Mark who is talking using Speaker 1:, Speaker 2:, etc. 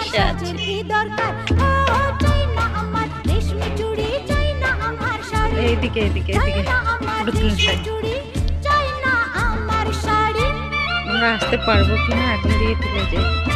Speaker 1: বসে আছে। এইদিকে এইদিকে এইদিকে নতুন শাড়ি। আমরা আসতে পারবো কিনা এখন দিয়ে তুলে যাই।